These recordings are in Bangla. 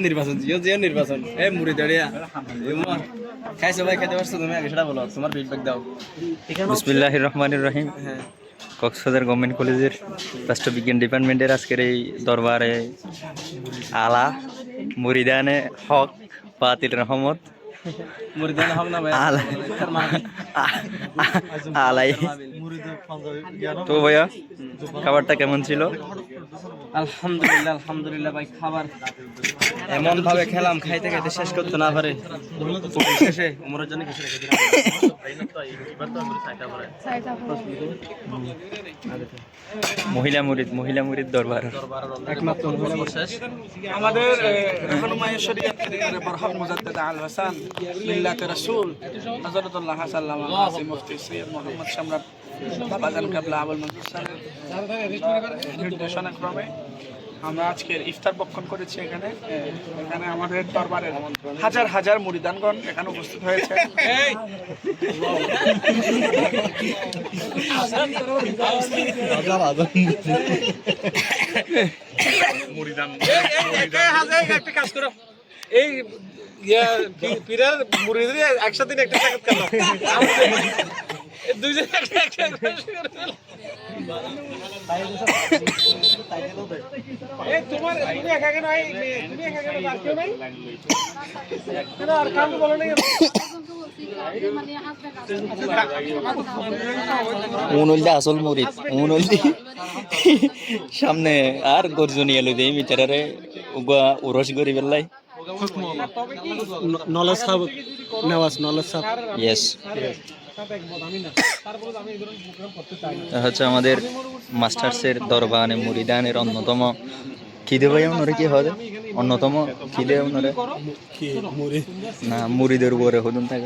নির্বাচন মুড়ি দাঁড়িয়া খাইছো ভাই, খেতে পারছো তুমি? আগে সেটা বলো, তোমার ফিডব্যাক দাও। বিসমিল্লাহির রহমানির রহিম। কক্সবাজার গভর্নমেন্ট কলেজের রাষ্ট্রবিজ্ঞান ডিপার্টমেন্টের আজকের এই দরবারে আলা মুরিদানে হক বাতিল রহমত আলাই। তো ভাইয়া খাবারটা কেমন ছিল? আলহামদুলিল্লাহ আলহামদুলিল্লাহ ভাই, খাবার এমন ভাবে খেলাম খাইতে খাইতে শেষ করতে না পারে। শেষে উমরের জন্য কিছু রেখে দিলাম। মহিলা মুরিদ দরবার একমাত্র আমাদের এখনো মায়েশ্বরিয়াত বরহক মুজাদ্দিদ আল হাসান মিল্লাত রাসূল হযরতুল্লাহ সাল্লাল্লাহু আলাইহি ওয়াসাল্লাম মুফতি সৈয়দ মুহাম্মদ সম্রাট বাবাজান কাবলা আবুল মনসুর সাহেব নির্দেশনা ক্রমে আমরা আজকের ইফতার বক্ষণ করেছি। এখানে আমাদের দরবারের হাজার হাজার মুরিদানগণ এখানে উপস্থিত হয়েছে। একটা কাজ করো, এই পীরের মুরিদের একসাথে একটা সাক্ষাৎ করলাম, দুইজন তোমার তুমি একা কেন? তুমি একা কেন? আর কেউ নাই কেন? আর কাম বলো না আসল মুরিদ সামনে আর গর্জনী এলো দেই মিটারে উরস গরি বেলাই নলেজ সাহেব নওয়াজ নলেজ সাহেব ইয়েস হচ্ছে আমাদের মাস্টার্সের দরবারে মুরিদানের অন্যতম খিদে ভাই ওনারে কি হবে অন্যতম খিদে ওনারে না মুরিদের উপরে হদুন থাকে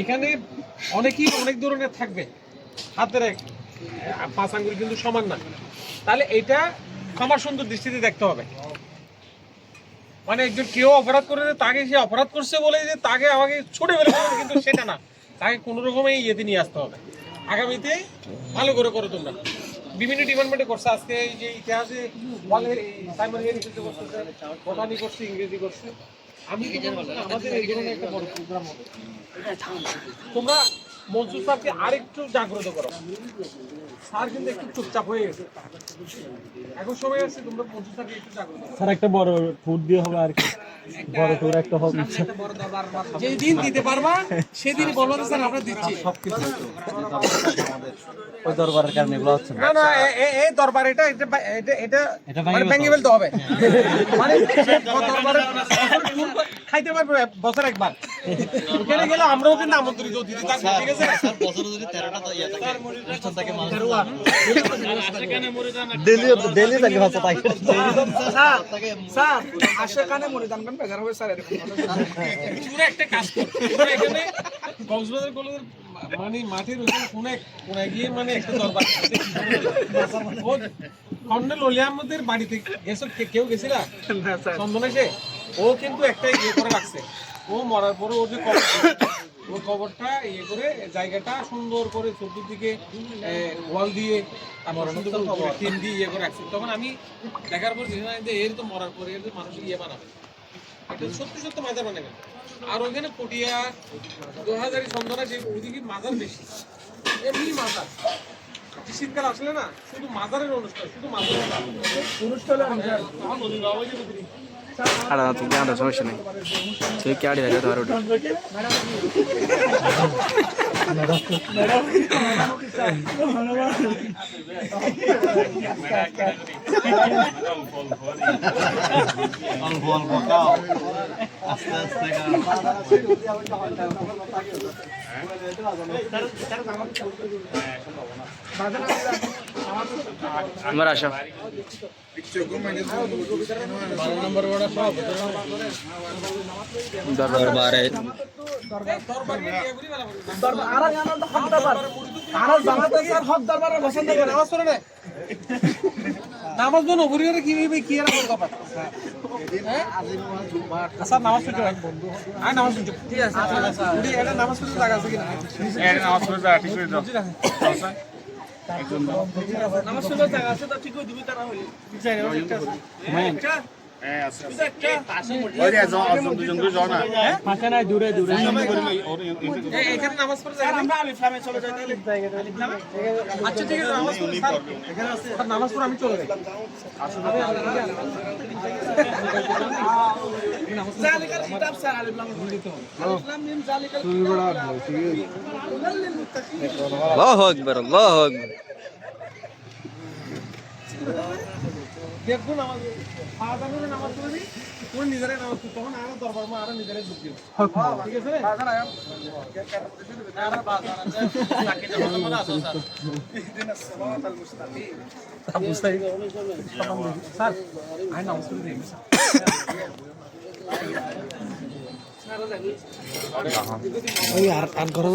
এখানে অনেকেই অনেক ধরনের থাকবে, হাতের পাঁচ আঙ্গুল কিন্তু সমান না। তাহলে এটা আমার সুন্দর দৃষ্টিতে দেখতে হবে। মানে একজন কেউ অপরাধ করে তাকে সে অপরাধ করছে বলে যে তাকে আমাকে ছুটে ফেলে দেবে, কিন্তু সেটা না, তাকে কোনো রকমের ইয়েতে নিয়ে আসতে হবে। আগামীতে ভালো করে করো তোমরা। বিভিন্ন ডিপার্টমেন্টে করছে, আজকে এই যে ইতিহাসে বোটানি করছে, ইংরেজি করছে। আমি আমাদের এই ধরনের একটা বড় প্রোগ্রাম হবে, তোমরা মনসুর স্যারকে আরেকটু জাগ্রত করো। স্যার কিন্তু একটু চুপচাপ হয়ে গেছে, এখন সময় আসছে তোমরা মনসুর স্যারকে একটু জাগ্রত করো। স্যার একটা বড় ট্যুর দিয়ে হবে আর কি, বড় ট্যুর একটা হবে। যেদিন দিতে পারবা সেদিন বলবো স্যার আমরা দিচ্ছি সবকিছু ওই দরবারের কারণে এগুলো হচ্ছে না। না এই দরবার এটা মানে ভেঙে ফেলতে হবে। মানে দরবারে খাইতে পারবে বছর একবার, ওখানে গেলে আমরাও কিন্তু আমন্ত্রিত অতিথি থাকবো, ঠিক আছে? ডেলি থাকে হচ্ছে তাই স্যার আশেখানে মুরিদানগণ বেজার হবে স্যার, এরকম পুরো একটা কাজ করতে এখানে কক্সবাজার কলেজের মানে মাঠের ওখানে কোনে গিয়ে মানে একটা দরবার কর্নেল ওলি আহমদের বাড়িতে গেছো, কেউ গেছিলা? চন্দন এসে ও কিন্তু একটা ইয়ে করে রাখছে, ও মরার পরে ওর যে ওই কবরটা ইয়ে করে জায়গাটা সুন্দর করে চতুর্দিকে ওয়াল দিয়ে টিন দিয়ে ইয়ে করে রাখছে। তখন আমি দেখার পর যে এর তো মরার পরে এর মানুষ ইয়ে বানাবে, এটা সত্যি সত্য মাজার বানাবে। আর ওইখানে পটিয়া 2000 সন্ধ্যা যে ওইদিকে মাজার বেশি, এমনি মাজার শীতকাল আসলে না শুধু মাজারের অনুষ্ঠান, শুধু মাজারের অনুষ্ঠান। তুমি আলাদা সমস্যা নেই, তুমি কি আড়ি হয়ে যাবে ওটা অল্প অল্প খাও, আস্তে আস্তে আমার আশা দরবারে হক দরবার নামাজ জন অপরিহারে কি ভাই কি আর বলতে পারতো স্যার নামাজ পড়তে বন্ধু আয় নামাজ পড়তে ঠিক আছে উনি এটা নামাজ পড়তে জায়গা আছে কিনা এটা নামাজ পড়ে যা ঠিক করে দাও নামাজ পড়তে জায়গা আছে তো ঠিক করে দিবি তারা হইলে হ্যাঁ আছে ওই যে একজন দুজন করে যাও না ফাঁকা নাই দূরে দূরে এখানে নামাজ পড়তে জায়গা আমরা আলিফ লামে চলে যাই তাহলে আলিফ লামে আচ্ছা ঠিক আছে নামাজ পড়তে স্যার এখানে আছে স্যার নামাজ পড়ে আমি চলে যাই জালিকাল কিতাব স্যার আলিফ লামে দিতে হবে আলিফ লাম মিম জালিকাল আল্লাহু আকবার আল্লাহু আকবার দেখুন নামাজ আজানের নামাজ পড়বি কোন নিজেরাই নামাজ পড়তে তখন আর দরবার মা আর নিজেরাই ঢুক দিও ঠিক আছে বাজার আয়াম আর বাজার আছে তাকে যখন মনে আসো স্যার ইহদিনাস সিরাতাল মুস্তাকিম স্যার আই নামাজ পড়তে দিই স্যার ওই আর ঘর